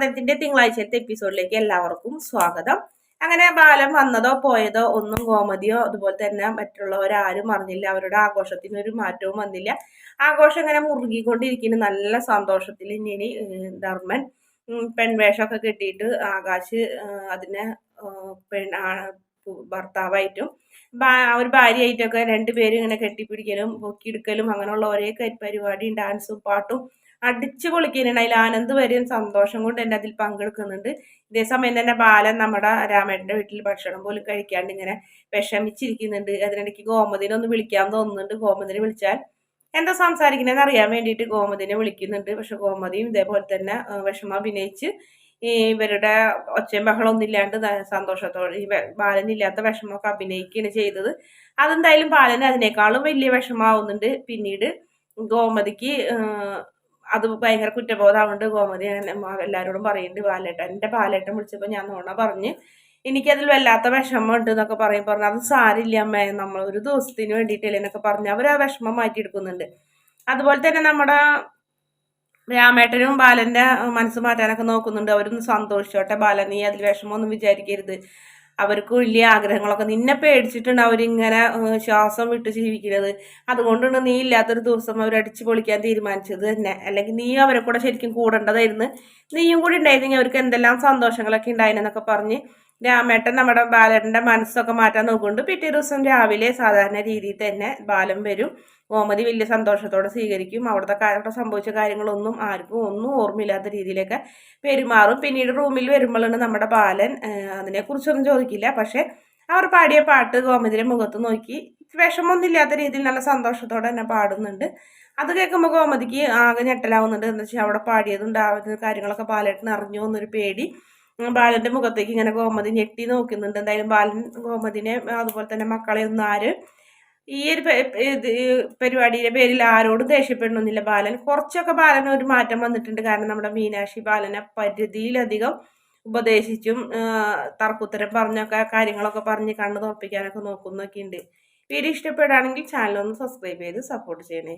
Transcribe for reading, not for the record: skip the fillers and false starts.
സ്വാതന്ത്ര്യത്തിന്റെ തിങ്കളാഴ്ചത്തെ എപ്പിസോഡിലേക്ക് എല്ലാവർക്കും സ്വാഗതം. അങ്ങനെ ബാലൻ വന്നതോ പോയതോ ഒന്നും ഗോമതിയോ അതുപോലെ തന്നെ മറ്റുള്ളവരാരും അറിഞ്ഞില്ല. അവരുടെ ആഘോഷത്തിന് ഒരു മാറ്റവും വന്നില്ല. ആഘോഷം ഇങ്ങനെ മുറുകിക്കൊണ്ടിരിക്കുന്നു. നല്ല സന്തോഷത്തിൽ ഇനി ധർമ്മൻ പെൺവേഷമൊക്കെ കെട്ടിയിട്ട് ആകാശ് അതിനെ ഭർത്താവായിട്ടും ഒരു ഭാര്യയായിട്ടൊക്കെ രണ്ടുപേരും ഇങ്ങനെ കെട്ടിപ്പിടിക്കലും പൊക്കിയെടുക്കലും അങ്ങനെയുള്ള ഒരേ പരിപാടിയും ഡാൻസും പാട്ടും അടിച്ചു പൊളിക്കാനാണ്. അതിൽ ആനന്ദ് വരെയും സന്തോഷം കൊണ്ട് തന്നെ അതിൽ പങ്കെടുക്കുന്നുണ്ട്. ഇതേസമയം തന്നെ ബാലൻ നമ്മുടെ രാമേട്ടന്റെ വീട്ടിൽ ഭക്ഷണം പോലും കഴിക്കാണ്ട് ഇങ്ങനെ വിഷമിച്ചിരിക്കുന്നുണ്ട്. അതിനിടയ്ക്ക് ഗോമതിനെ ഒന്ന് വിളിക്കാൻ തോന്നുന്നുണ്ട്. ഗോമതിനെ വിളിച്ചാൽ എന്താ സംസാരിക്കണേന്ന് അറിയാൻ വേണ്ടിയിട്ട് ഗോമതിനെ വിളിക്കുന്നുണ്ട്. പക്ഷെ ഗോമതിയും ഇതേപോലെ തന്നെ വിഷമം അഭിനയിച്ച് ഇവരുടെ ഒച്ചയും ബഹളമൊന്നും ഇല്ലാണ്ട് സന്തോഷത്തോടെ ഈ ബാലനില്ലാത്ത വിഷമമൊക്കെ അഭിനയിക്കുകയാണ് ചെയ്തത്. അതെന്തായാലും ബാലന് അതിനേക്കാളും വലിയ വിഷമാവുന്നുണ്ട്. പിന്നീട് ഗോമതിക്ക് അത് ഭയങ്കര കുറ്റബോധമാവുന്നുണ്ട്. ഗോമതി എല്ലാവരോടും പറയുന്നുണ്ട്, എൻ്റെ ബാലേട്ടൻ വിളിച്ചപ്പോൾ ഞാൻ നോണ പറഞ്ഞ് എനിക്കതിൽ വല്ലാത്ത വിഷമം ഉണ്ട് എന്നൊക്കെ പറഞ്ഞു. അത് സാരില്ല അമ്മ, നമ്മൾ ഒരു ദിവസത്തിന് വേണ്ടിയിട്ടല്ലേ എന്നൊക്കെ പറഞ്ഞ് അവർ ആ വിഷമം മാറ്റിയെടുക്കുന്നുണ്ട്. അതുപോലെ തന്നെ നമ്മുടെ രാമേട്ടനും ബാലന്റെ മനസ്സ് മാറ്റാനൊക്കെ നോക്കുന്നുണ്ട്. അവരൊന്ന് സന്തോഷിച്ചോട്ടെ ബാലൻ, നീ അതിൽ വിഷമമൊന്നും വിചാരിക്കരുത്, അവർക്ക് വലിയ ആഗ്രഹങ്ങളൊക്കെ, നിന്നെ പേടിച്ചിട്ടുണ്ട് അവരിങ്ങനെ ശ്വാസം വിട്ട് ജീവിക്കുന്നത്, അതുകൊണ്ടാണ് നീ ഇല്ലാത്തൊരു ദിവസം അവർ അടിച്ചു പൊളിക്കാൻ തീരുമാനിച്ചത് തന്നെ. അല്ലെങ്കിൽ നീ അവരെ കൂടെ ശരിക്കും കൂടേണ്ടതായിരുന്നു, നീയും കൂടി ഉണ്ടായിരുന്നെങ്കിൽ അവർക്ക് എന്തെല്ലാം സന്തോഷങ്ങളൊക്കെ ഉണ്ടായിരുന്നെന്നൊക്കെ പറഞ്ഞ് രാമേട്ടൻ നമ്മുടെ ബാലന്റെ മനസ്സൊക്കെ മാറ്റാൻ നോക്കുന്നുണ്ട്. പിറ്റേ ദിവസം രാവിലെ സാധാരണ രീതിയിൽ തന്നെ ബാലൻ വരും. ഗോമതി വലിയ സന്തോഷത്തോടെ സ്വീകരിക്കും. അവിടെ സംഭവിച്ച കാര്യങ്ങളൊന്നും ആർക്കും ഒന്നും ഓർമ്മയില്ലാത്ത രീതിയിലൊക്കെ പെരുമാറും. പിന്നീട് റൂമിൽ വരുമ്പോഴാണ് നമ്മുടെ ബാലൻ അതിനെക്കുറിച്ചൊന്നും ചോദിക്കില്ല. പക്ഷെ അവർ പാടിയ പാട്ട് ഗോമതിയുടെ മുഖത്ത് നോക്കി വിഷമമൊന്നും ഇല്ലാത്ത രീതിയിൽ നല്ല സന്തോഷത്തോടെ തന്നെ പാടുന്നുണ്ട്. അത് കേൾക്കുമ്പോൾ ഗോമതിക്ക് ആകെ ഞെട്ടലാവുന്നുണ്ട്. എന്താ വെച്ചാൽ അവിടെ പാടിയതുണ്ടാവുന്ന കാര്യങ്ങളൊക്കെ ബാലേട്ടന് അറിഞ്ഞോ എന്നൊരു പേടി ബാലന്റെ മുഖത്തേക്ക് ഇങ്ങനെ ഗോമതി ഞെട്ടി നോക്കുന്നുണ്ട്. എന്തായാലും ബാലൻ ഗോമതിനെ അതുപോലെ തന്നെ മക്കളെ ഒന്നും ഈ ഒരു പരിപാടിയുടെ പേരിൽ ആരോടും ദേഷ്യപ്പെടണമെന്നില്ല. കുറച്ചൊക്കെ ബാലന് ഒരു മാറ്റം വന്നിട്ടുണ്ട്. കാരണം നമ്മുടെ മീനാക്ഷി ബാലനെ പരിധിയിലധികം ഉപദേശിച്ചും തർക്കുത്തരം പറഞ്ഞൊക്കെ കാര്യങ്ങളൊക്കെ പറഞ്ഞ് കണ്ണ് തുറപ്പിക്കാനൊക്കെ നോക്കുന്നൊക്കെ ഉണ്ട്. വീഡിയോ ഇഷ്ടപ്പെടുകയാണെങ്കിൽ ചാനൽ ഒന്ന് സബ്സ്ക്രൈബ് ചെയ്ത് സപ്പോർട്ട് ചെയ്യണേ.